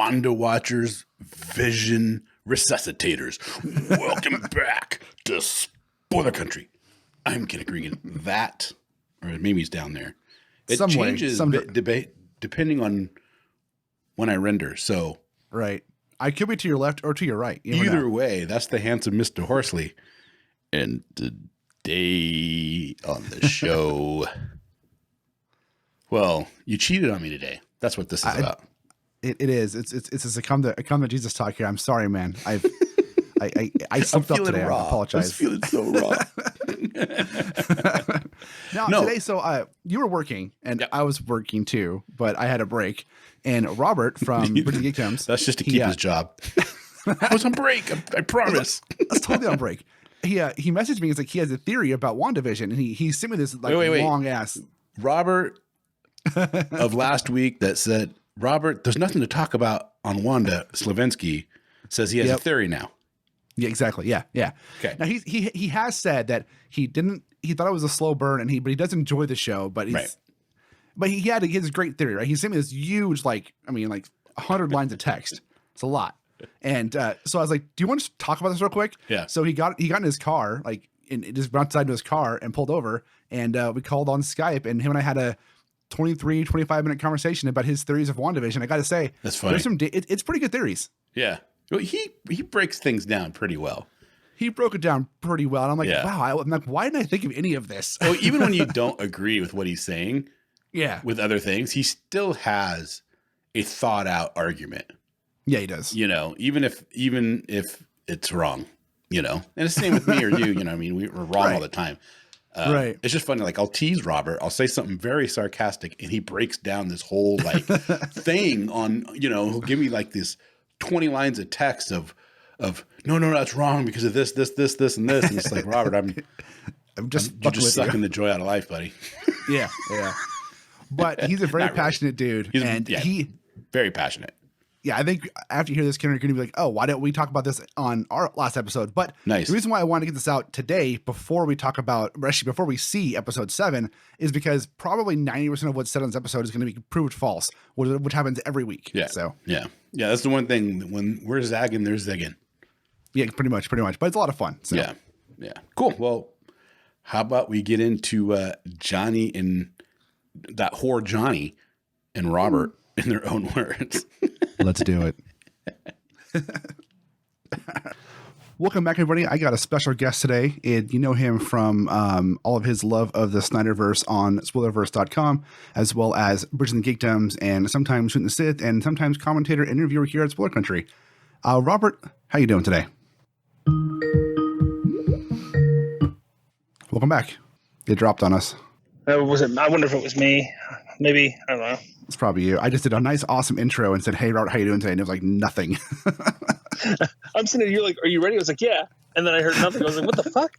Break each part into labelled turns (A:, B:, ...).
A: Wanda Watchers, Vision Resuscitators. Welcome back to Spoiler Country. I'm Kenric Regan. That, or maybe he's down there. It changes debate depending on when I render. So
B: right, I could be to your left or to your right.
A: Either way, that's the handsome Mr. Horsley. And today on the show, well, you cheated on me today. That's what this is about.
B: It is. It's a come to Jesus talk here. I'm sorry, man. I slipped up today.
A: Raw.
B: I apologize.
A: I'm feeling so raw.
B: Today, so you were working and I was working too, but I had a break. And Robert from Bridging The Geekdoms,
A: that's just to keep his job. I was on break. I promise.
B: I was totally on break. He messaged me. He's like, he has a theory about WandaVision, and he sent me this long ass
A: Robert of last week that said, Robert, there's nothing to talk about on Wanda. Slavinsky says he has a theory now.
B: Yeah, exactly. Yeah.
A: Okay.
B: Now he has said that he thought it was a slow burn, but he does enjoy the show, but he had his great theory, right? He sent me this huge, 100 lines of text. It's a lot. And so I was like, do you want to talk about this real quick?
A: Yeah.
B: So he got in his car, just went outside to his car and pulled over, and we called on Skype, and him and I had a 25-minute conversation about his theories of WandaVision. I got to say,
A: that's funny.
B: It's pretty good theories.
A: Yeah. Well, he breaks things down pretty well.
B: He broke it down pretty well. And I'm like, wow, I'm like, why didn't I think of any of this?
A: Well, even when you don't agree with what he's saying, with other things, he still has a thought out argument.
B: Yeah, he does.
A: Even if it's wrong, and it's the same with me or you, I mean, we're wrong all the time.
B: Right.
A: It's just funny. I'll tease Robert. I'll say something very sarcastic and he breaks down this whole thing on, he'll give me this 20 lines of text of no, that's wrong because of this, and this. And it's like, Robert, you're just sucking the joy out of life, buddy.
B: Yeah. But he's a very passionate dude. He's
A: very passionate.
B: Yeah, I think after you hear this, Kenric, you're going to be like, oh, why don't we talk about this on our last episode? But
A: nice.
B: The reason why I want to get this out today before we see episode 7 is because probably 90% of what's said on this episode is going to be proved false, which happens every week.
A: Yeah.
B: So
A: yeah, that's the one thing. When we're zagging, they're zigging.
B: Yeah, pretty much. But it's a lot of fun. So.
A: Yeah. Cool. Well, how about we get into Johnny and that whore Johnny and Robert in their own words.
B: Let's do it. Welcome back, everybody. I got a special guest today. You know him from all of his love of the Snyderverse on spoilerverse.com, as well as Bridging the Geekdoms, and sometimes Shooting the Sith, and sometimes commentator and interviewer here at Spoiler Country. Robert, how you doing today? Welcome back. It dropped on us.
C: Was it? I wonder if it was me. Maybe. I don't know.
B: It's probably you. I just did a nice, awesome intro and said, hey, Robert, how you doing today? And it was like nothing.
C: I'm sitting here, you're like, are you ready? I was like, yeah. And then I heard nothing. I was like, what the fuck?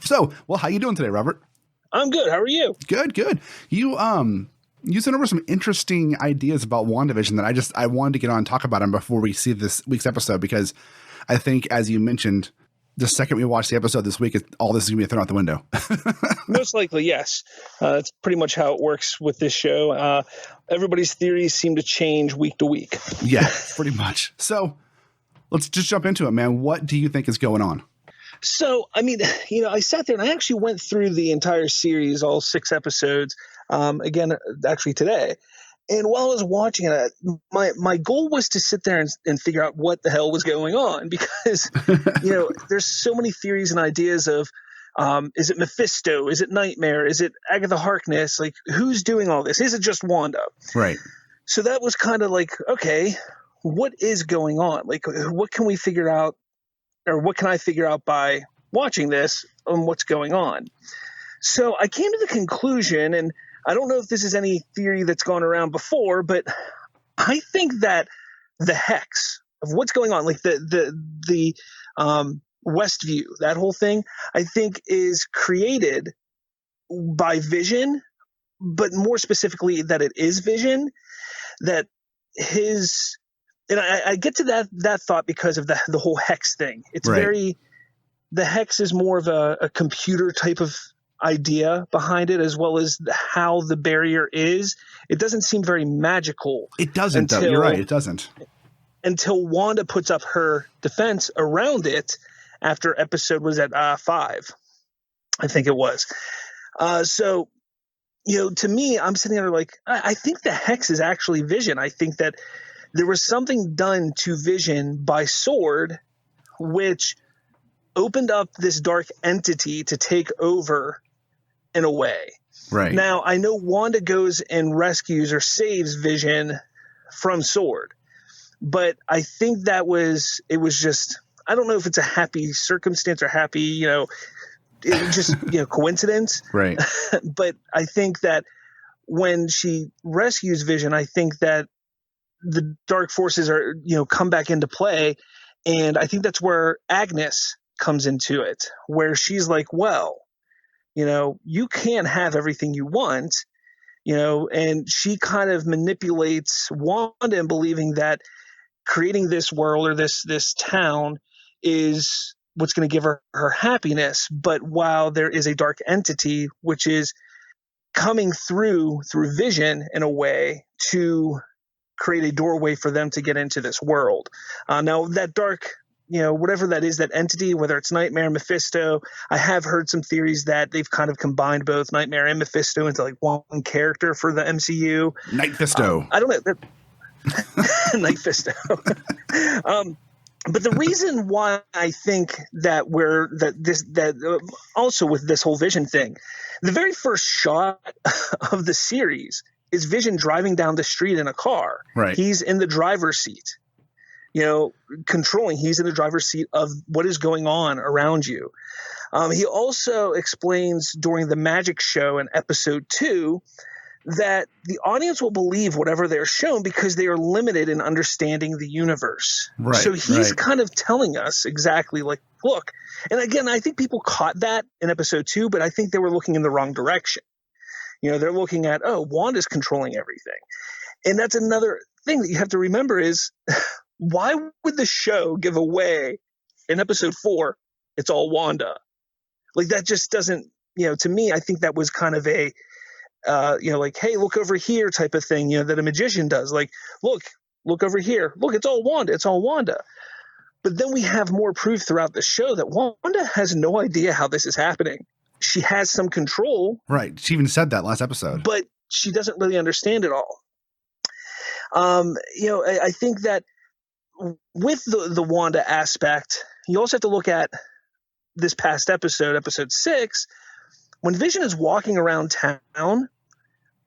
B: So, how you doing today, Robert?
C: I'm good. How are you?
B: Good. You sent over some interesting ideas about WandaVision that I wanted to get on and talk about them before we see this week's episode, because I think, as you mentioned, the second we watch the episode this week, all this is going to be thrown out the window.
C: Most likely, yes. That's pretty much how it works with this show. Everybody's theories seem to change week to week.
B: Yeah, pretty much. So let's just jump into it, man. What do you think is going on?
C: So, I mean, I sat there and I actually went through the entire series, all 6 episodes, again, actually today. And while I was watching it, my goal was to sit there and figure out what the hell was going on, because, there's so many theories and ideas of, is it Mephisto? Is it Nightmare? Is it Agatha Harkness? Like, who's doing all this? Is it just Wanda?
B: Right.
C: So that was kind of like, okay, what is going on? Like, what can we figure out, or what can I figure out by watching this on what's going on? So I came to the conclusion, and I don't know if this is any theory that's gone around before, but I think that the hex of what's going on, like the Westview, that whole thing, I think is created by Vision, but more specifically that it is Vision, that his, and I get to that thought because of the whole hex thing. It's right. The hex is more of a computer type of idea behind it, as well as how the barrier is. It doesn't seem very magical.
B: It doesn't, though. You're right. It doesn't.
C: Until Wanda puts up her defense around it after episode was at 5, I think it was. So, to me, I'm sitting there like, I think the hex is actually Vision. I think that there was something done to Vision by Sword, which opened up this dark entity to take over in a way.
B: Right.
C: Now, I know Wanda goes and rescues or saves Vision from Sword, but I think it was just, I don't know if it's a happy circumstance or happy, it just, coincidence.
B: Right.
C: But I think that when she rescues Vision, I think that the dark forces are, come back into play. And I think that's where Agnes comes into it, where she's like, well, you can't have everything you want, and she kind of manipulates Wanda in believing that creating this world or this town is what's going to give her happiness. But while there is a dark entity, which is coming through Vision in a way to create a doorway for them to get into this world. Now that dark, whatever that is, that entity, whether it's Nightmare, Mephisto, I have heard some theories that they've kind of combined both Nightmare and Mephisto into like one character for the MCU.
B: Nightfisto.
C: I don't know. Nightfisto. But the reason why I think that also with this whole Vision thing, the very first shot of the series is Vision driving down the street in a car.
B: Right.
C: He's in the driver's seat, controlling. He's in the driver's seat of what is going on around you. He also explains during the magic show in episode 2 that the audience will believe whatever they're shown because they are limited in understanding the universe.
B: Right,
C: so he's kind of telling us exactly like, look, and again, I think people caught that in episode 2, but I think they were looking in the wrong direction. They're looking at, Wanda's controlling everything. And that's another thing that you have to remember is why would the show give away in episode 4, it's all Wanda? Like that just doesn't, to me, I think that was kind of a, like, hey, look over here type of thing, that a magician does. Like, look over here. Look, it's all Wanda. It's all Wanda. But then we have more proof throughout the show that Wanda has no idea how this is happening. She has some control.
B: Right. She even said that last episode.
C: But she doesn't really understand it all. I think that with the Wanda aspect, you also have to look at this past episode 6, when Vision is walking around town,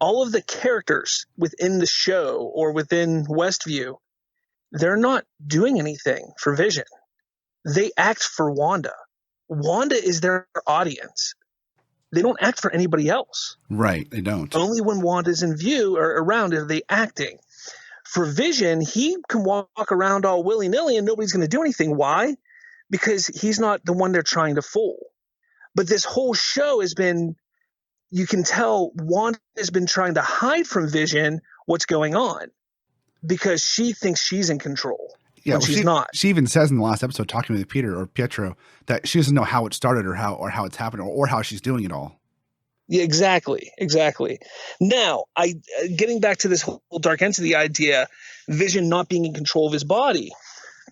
C: all of the characters within the show or within Westview, they're not doing anything for Vision. They act for Wanda. Wanda is their audience. They don't act for anybody else.
B: Right, they don't.
C: Only when Wanda's in view or around are they acting. For Vision, he can walk around all willy-nilly and nobody's going to do anything. Why? Because he's not the one they're trying to fool. But this whole show has been, you can tell Wanda has been trying to hide from Vision what's going on because she thinks she's in control.
B: Yeah, well,
C: she's not.
B: She even says in the last episode, talking with Pietro, that she doesn't know how it started or how it's happened or how she's doing it all.
C: Yeah, exactly. Now, getting back to this whole dark entity idea, Vision not being in control of his body.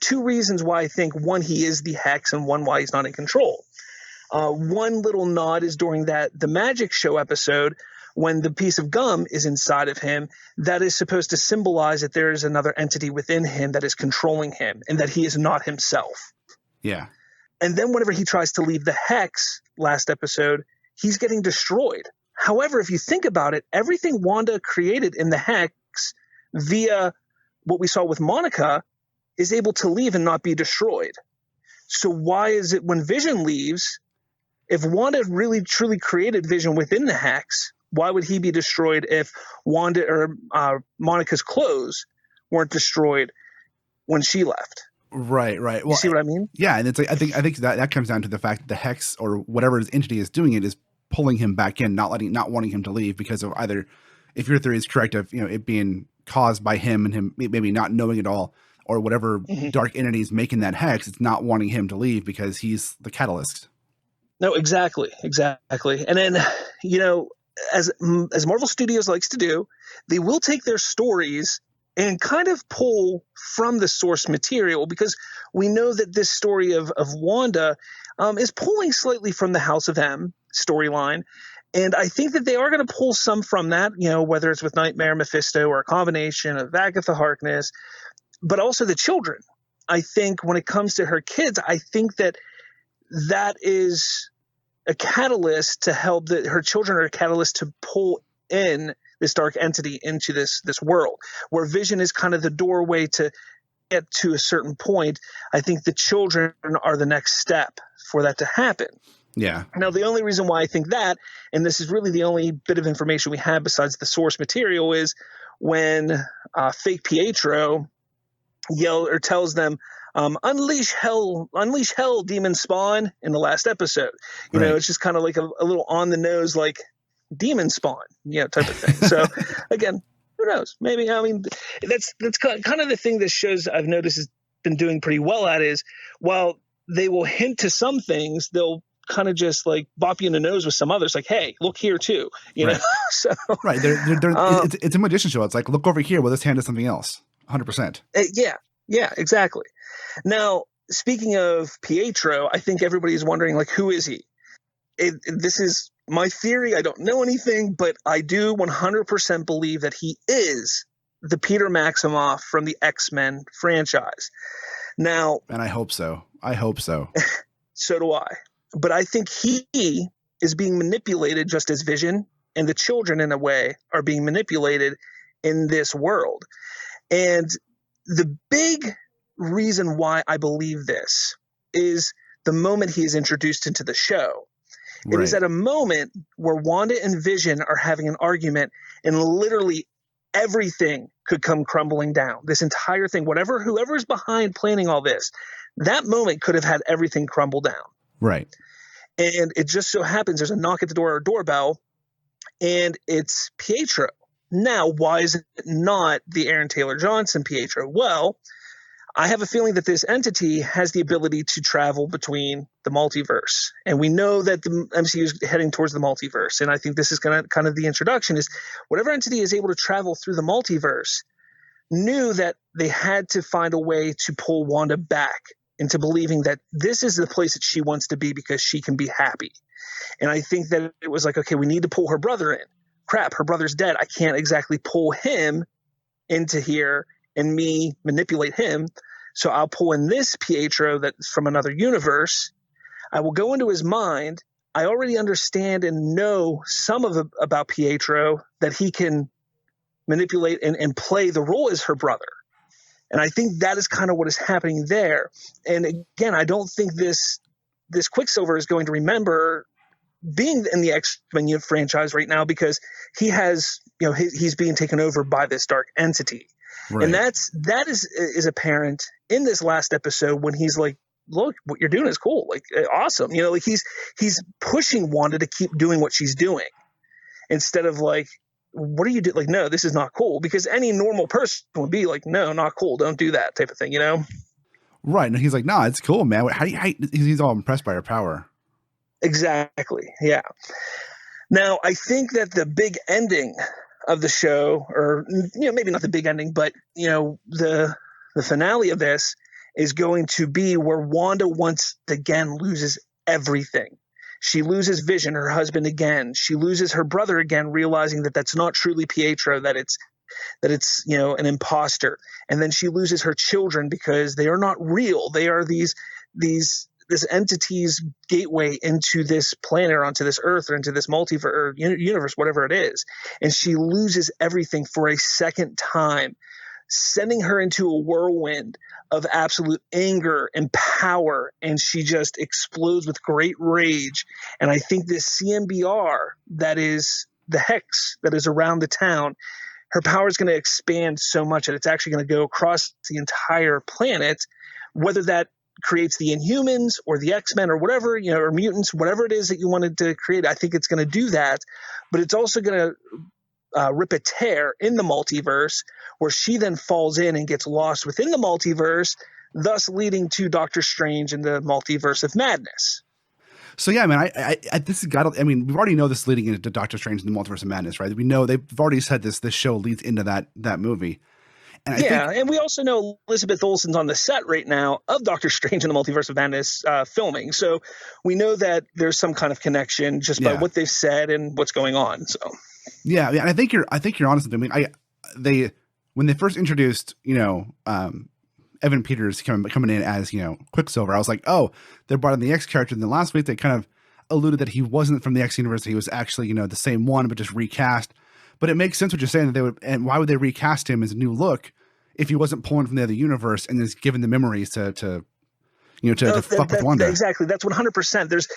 C: 2 reasons why I think, one, he is the hex, and one, why he's not in control. One little nod is during the magic show episode when the piece of gum is inside of him. That is supposed to symbolize that there is another entity within him that is controlling him and that he is not himself.
B: Yeah.
C: And then whenever he tries to leave the hex last episode, he's getting destroyed. However, if you think about it, everything Wanda created in the hex via what we saw with Monica is able to leave and not be destroyed. So why is it when Vision leaves, if Wanda really truly created Vision within the hex, why would he be destroyed if Wanda or Monica's clothes weren't destroyed when she left?
B: Right. Well,
C: you see what I mean?
B: Yeah, and it's like I think that comes down to the fact that the hex or whatever his entity is doing it is pulling him back in, not wanting him to leave because of either, if your theory is correct, of it being caused by him and him maybe not knowing it all, or whatever dark entity is making that hex, it's not wanting him to leave because he's the catalyst.
C: No, exactly. And then, as Marvel Studios likes to do, they will take their stories and kind of pull from the source material, because we know that this story of Wanda is pulling slightly from the House of M storyline. And I think that they are going to pull some from that, whether it's with Nightmare, Mephisto, or a combination of Agatha Harkness, but also the children. I think when it comes to her kids, I think that is a catalyst to help, that her children are a catalyst to pull in this dark entity into this world, where Vision is kind of the doorway to get to a certain point. I think the children are the next step for that to happen.
B: Yeah.
C: Now, the only reason why I think that, and this is really the only bit of information we have besides the source material, is when fake Pietro tells them, unleash hell, demon spawn, in the last episode. You know, it's just kind of like a little on the nose, like demon spawn, type of thing. So again, who knows? Maybe, I mean, that's kind of the thing that shows, I've noticed, has been doing pretty well at, is while they will hint to some things, they'll kind of just like bop you in the nose with some others, like, hey, look here too, know? So
B: it's a magician show. It's like, look over here, well, this hand is something else. 100%.
C: Yeah, exactly. Now, speaking of Pietro, I think everybody's wondering, like, who is he? This is my theory. I don't know anything, but I do 100% believe that he is the Peter Maximoff from the X-Men franchise. Now,
B: and I hope so.
C: So do I. But I think he is being manipulated just as Vision and the children, in a way, are being manipulated in this world. And the big reason why I believe this is the moment he is introduced into the show. It is at a moment where Wanda and Vision are having an argument, and literally everything could come crumbling down. This entire thing, whoever's behind planning all this, that moment could have had everything crumble down.
B: Right.
C: And it just so happens there's a knock at the door or a doorbell, and it's Pietro. Now, why is it not the Aaron Taylor Johnson Pietro? Well, I have a feeling that this entity has the ability to travel between the multiverse. And we know that the MCU is heading towards the multiverse. And I think this is going to kind of the introduction, is whatever entity is able to travel through the multiverse knew that they had to find a way to pull Wanda back into believing that this is the place that she wants to be because she can be happy. And I think that it was like, okay, we need to pull her brother in. Crap, her brother's dead. I can't exactly pull him into here and me manipulate him. So I'll pull in this Pietro that's from another universe. I will go into his mind. I already understand and know some about Pietro, that he can manipulate and play the role as her brother. And I think that is kind of what is happening there. And again, I don't think this Quicksilver is going to remember being in the X-Men franchise right now, because he has, he's being taken over by this dark entity. Right. And that is apparent in this last episode, when he's like, look, what you're doing is cool. Like, awesome. Like he's pushing Wanda to keep doing what she's doing, instead of like, what are you doing? Like, no, this is not cool, because any normal person would be like, no, not cool. Don't do that type of thing, Right.
B: And he's like, nah, it's cool, man. He's all impressed by her power.
C: Exactly. Yeah. Now, I think that the big ending of the show, or maybe not the big ending, but the finale of this is going to be where Wanda once again loses everything. She loses Vision, her husband, again. She loses her brother again, realizing that that's not truly Pietro, that it's an imposter. And then she loses her children because they are not real. They are this entity's gateway into this planet, or onto this earth, or into this multiverse or universe, whatever it is. And she loses everything for a second time, sending her into a whirlwind of absolute anger and power. And she just explodes with great rage. And I think this CMBR, that is the hex that is around the town, her power is going to expand so much that it's actually going to go across the entire planet, whether that creates the Inhumans or the X-Men or whatever, or mutants, whatever it is that you wanted to create. I think it's going to do that, but it's also going to rip a tear in the multiverse, where she then falls in and gets lost within the multiverse, thus leading to Doctor Strange and the Multiverse of Madness.
B: So yeah, man, I this has got. I mean, we already know this leading into Doctor Strange and the Multiverse of Madness, right? We know they've already said this show leads into that movie. And I think,
C: and we also know Elizabeth Olsen's on the set right now of Doctor Strange and the Multiverse of Madness filming. So we know that there's some kind of connection just by what they've said and what's going on. So
B: yeah, and I think you're honest. I mean, when they first introduced, Evan Peters coming in as, Quicksilver, I was like, oh, they brought in the X character. And then last week they kind of alluded that he wasn't from the X universe. He was actually, the same one, but just recast. But it makes sense what you're saying, that they would, and why would they recast him as a new look if he wasn't pulling from the other universe and is given the memories to fuck with Wanda?
C: Exactly. That's 100%. There's,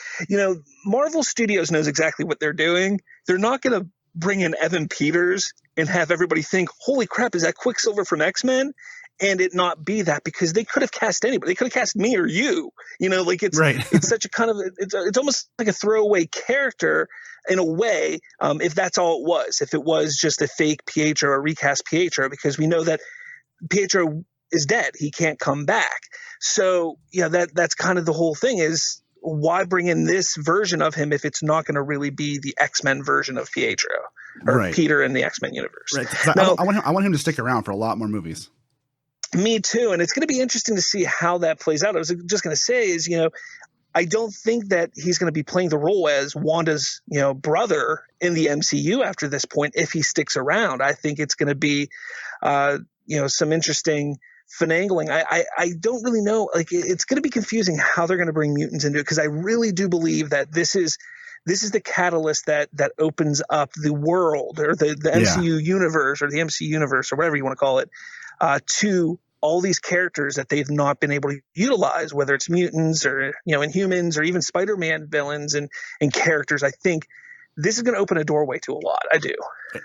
C: Marvel Studios knows exactly what they're doing. They're not going to bring in Evan Peters and have everybody think, holy crap, is that Quicksilver from X-Men? And it not be that, because they could have cast anybody. They could have cast me or you, it's right. It's such a kind of, it's almost like a throwaway character in a way. If that's all it was, if it was just a fake Pietro or recast Pietro, because we know that Pietro is dead. He can't come back. So that's kind of the whole thing, is why bring in this version of him if it's not going to really be the X-Men version of Pietro or Peter in the X-Men universe.
B: Right. Now, I want him to stick around for a lot more movies.
C: Me too. And it's going to be interesting to see how that plays out. I was just going to say is, I don't think that he's going to be playing the role as Wanda's, brother in the MCU after this point if he sticks around. I think it's going to be, some interesting finagling. I don't really know. It's going to be confusing how they're going to bring mutants into it, because I really do believe that this is the catalyst that opens up the world, or the MCU universe, or the MC universe, or whatever you want to call it, to all these characters that they've not been able to utilize, whether it's mutants or, Inhumans, or even Spider-Man villains and characters. I think this is going to open a doorway to a lot. I do.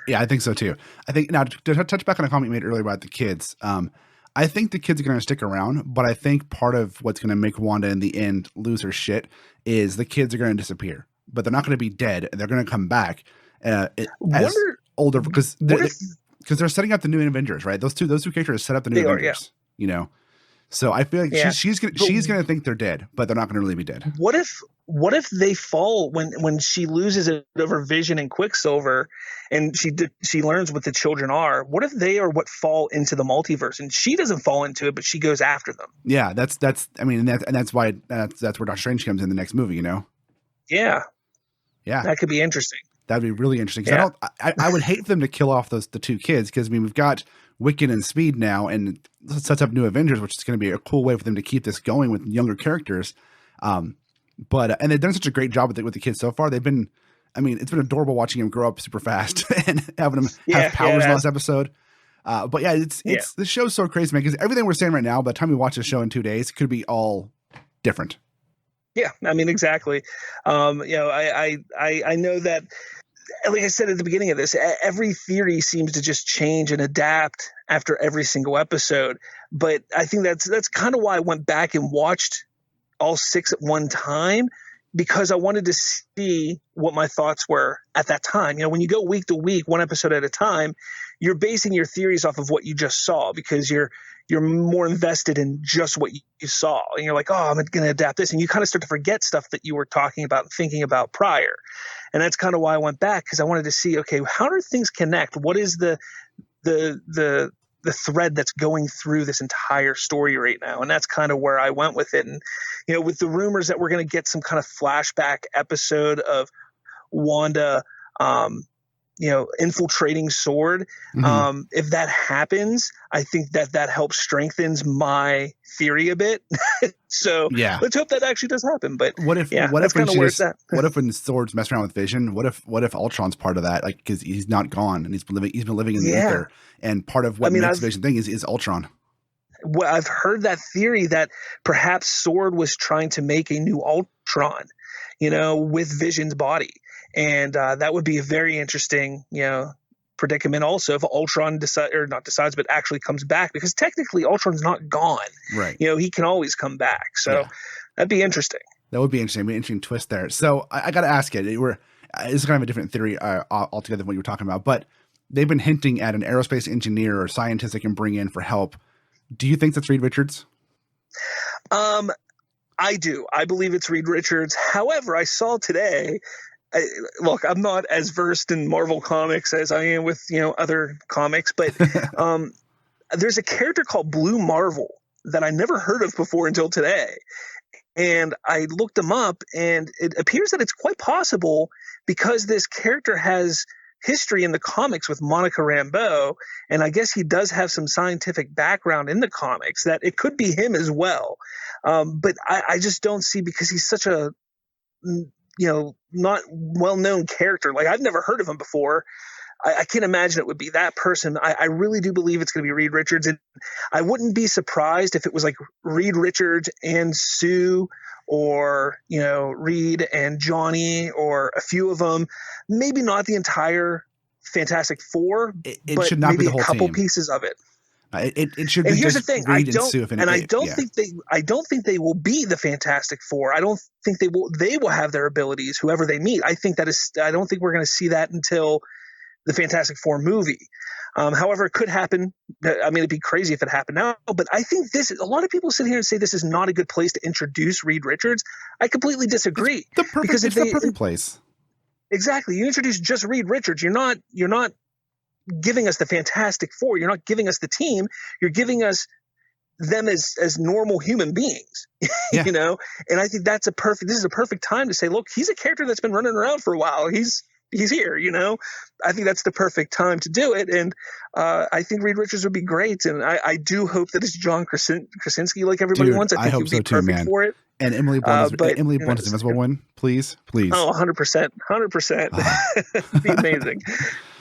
B: Yeah, I think so too. I think, now to touch back on a comment you made earlier about the kids, I think the kids are going to stick around, but I think part of what's going to make Wanda in the end lose her shit is the kids are going to disappear, but they're not going to be dead. They're going to come back as older, because they're setting up the new Avengers, right? Those two characters set up the new Avengers, So I feel like she's gonna think they're dead, but they're not gonna really be dead.
C: What if they fall when she loses it over Vision and Quicksilver, and she learns what the children are? What if they are what fall into the multiverse, and she doesn't fall into it, but she goes after them? Yeah,
B: that's why that's where Doctor Strange comes in the next movie.
C: Yeah, that could be interesting.
B: That'd be really interesting. Because I would hate them to kill off the two kids, because we've got Wiccan and Speed now, and sets up new Avengers, which is going to be a cool way for them to keep this going with younger characters. And they've done such a great job with the kids so far. It's been adorable watching him grow up super fast and having him have powers last episode. But the show's so crazy, man, because everything we're saying right now, by the time we watch the show in 2 days, could be all different.
C: Yeah, exactly. I know that, like I said at the beginning of this, every theory seems to just change and adapt after every single episode. But I think that's kind of why I went back and watched all 6 at one time, because I wanted to see what my thoughts were at that time. When you go week to week, one episode at a time, you're basing your theories off of what you just saw, because you're more invested in just what you saw. And you're like, oh, I'm going to adapt this. And you kind of start to forget stuff that you were talking about and thinking about prior. And that's kind of why I went back, because I wanted to see, okay, how do things connect? What is the thread that's going through this entire story right now? And that's kind of where I went with it. And, with the rumors that we're going to get some kind of flashback episode of Wanda, infiltrating Sword. Mm-hmm. If that happens, I think that helps strengthens my theory a bit. So let's hope that actually does happen. But what if when Sword's messing around with Vision, what if Ultron's part of that? Like, because he's not gone and he's been living in the ether, and part of what makes Vision thing is Ultron. Well, I've heard that theory that perhaps Sword was trying to make a new Ultron, with Vision's body. And that would be a very interesting, predicament also if Ultron decides, but actually comes back, because technically Ultron's not gone. Right. He can always come back. So that'd be interesting.
B: That would be interesting. Be an interesting twist there. So I got to ask it. It's kind of a different theory altogether than what you were talking about, but they've been hinting at an aerospace engineer or scientist they can bring in for help. Do you think that's Reed Richards?
C: I do. I believe it's Reed Richards. However, I saw today. Look, I'm not as versed in Marvel comics as I am with other comics, but there's a character called Blue Marvel that I never heard of before until today. And I looked him up, and it appears that it's quite possible, because this character has history in the comics with Monica Rambeau, and I guess he does have some scientific background in the comics, that it could be him as well. But I just don't see, because he's such a not well-known character. Like, I've never heard of him before. I can't imagine it would be that person. I really do believe it's going to be Reed Richards. And I wouldn't be surprised if it was like Reed Richards and Sue, or, Reed and Johnny, or a few of them. Maybe not the entire Fantastic Four,
B: it
C: but
B: should not
C: maybe
B: be the whole
C: a couple
B: team.
C: Pieces of it.
B: It should
C: And
B: be
C: here's
B: just
C: the thing,
B: Reed and Sue.
C: I don't think they will be the Fantastic Four. I don't think they will have their abilities, whoever they meet. I don't think we're going to see that until the Fantastic Four movie. However, it could happen. I mean, it'd be crazy if it happened now, but I think a lot of people sit here and say this is not a good place to introduce Reed Richards. I completely disagree.
B: It's the perfect place.
C: Exactly. You introduce just Reed Richards. You're not giving us the Fantastic Four. You're not giving us the team. You're giving us them as normal human beings,
B: Yeah.
C: And I think this is a perfect time to say, look, he's a character that's been running around for a while. He's here, I think that's the perfect time to do it. And I think Reed Richards would be great. And I do hope that it's John Krasinski, like everybody wants. I think
B: hope
C: he'd be
B: so too,
C: perfect
B: man.
C: for it.
B: And Emily Blunt is Invisible One, please.
C: Oh, 100%. 100%. Be amazing.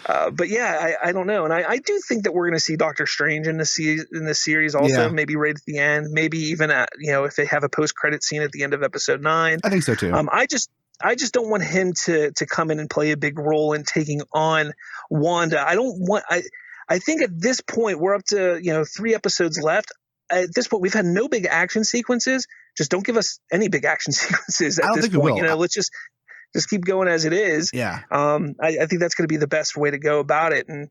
C: But yeah, I don't know. And I do think that we're going to see Doctor Strange in the series also, maybe right at the end, maybe even if they have a post-credit scene at the end of episode 9.
B: I think so too.
C: I just don't want him to come in and play a big role in taking on Wanda. I think at this point we're up to 3 episodes left. At this point, we've had no big action sequences. Just don't give us any big action sequences at this point. Let's just keep going as it is.
B: Yeah.
C: I think that's going to be the best way to go about it, and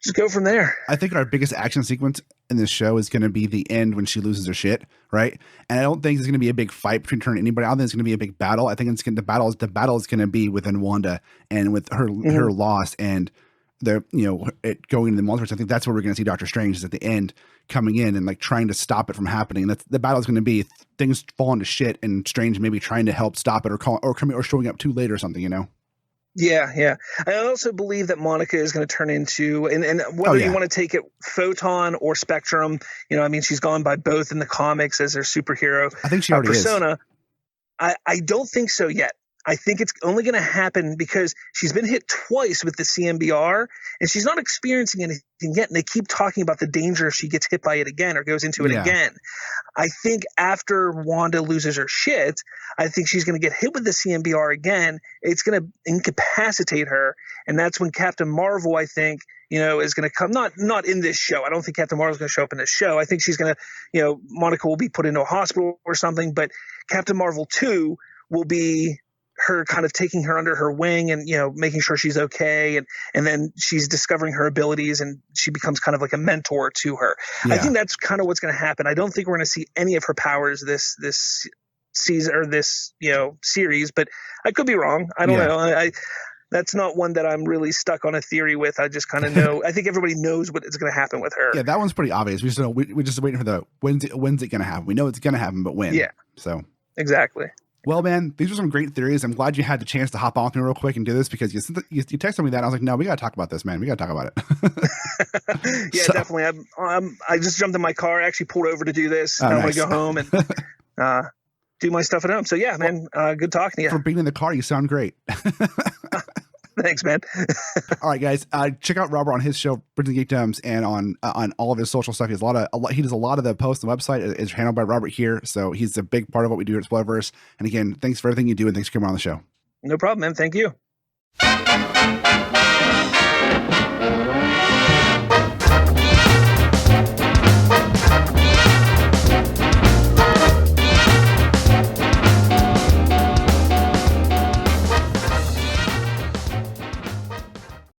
C: just go from there.
B: I think our biggest action sequence in this show is going to be the end when she loses her shit, right? And I don't think there's going to be a big fight between her and anybody. I don't think it's going to be a big battle. I think the battle is going to be within Wanda and with her loss and it going into the multiverse. I think that's where we're going to see Doctor Strange, is at the end coming in and like trying to stop it from happening. That's the battle is going to be things falling to shit and Strange maybe trying to help stop it or showing up too late or something,
C: Yeah. I also believe that Monica is going to turn into, and whether you want to take it Photon or Spectrum, she's gone by both in the comics as their superhero.
B: I think she already
C: persona. I don't think so yet. I think it's only going to happen because she's been hit twice with the CMBR and she's not experiencing anything yet. And they keep talking about the danger if she gets hit by it again or goes into it again. I think after Wanda loses her shit, I think she's going to get hit with the CMBR again. It's going to incapacitate her. And that's when Captain Marvel, I think, is going to come, not in this show. I don't think Captain Marvel is going to show up in this show. I think she's going to, Monica will be put into a hospital or something, but Captain Marvel 2 will be her kind of taking her under her wing and, making sure she's okay. And then she's discovering her abilities and she becomes kind of like a mentor to her. Yeah. I think that's kind of what's going to happen. I don't think we're going to see any of her powers this season or this, series, but I could be wrong. I don't know. That's not one that I'm really stuck on a theory with. I just kind of know. I think everybody knows what is going to happen with her.
B: Yeah, that one's pretty obvious. We just know. We're just waiting for the when's it going to happen. We know it's going to happen, but when?
C: Yeah.
B: So
C: exactly.
B: Well, man, these are some great theories. I'm glad you had the chance to hop on with me real quick and do this because you texted me that. And I was like, no, we got to talk about this, man. We got to talk about
C: it. Yeah, definitely. I just jumped in my car, actually pulled over to do this. I'm going to go home and do my stuff at home. So yeah, man, good talking to you.
B: For being in the car, you sound great.
C: Thanks, man.
B: All right, guys, check out Robert on his show, Bridging The Geekdoms, and on all of his social stuff. He does a lot of the posts on the website. It's handled by Robert here, so he's a big part of what we do at Spoilerverse. And again, thanks for everything you do, and thanks for coming on the show.
C: No problem, man. Thank you.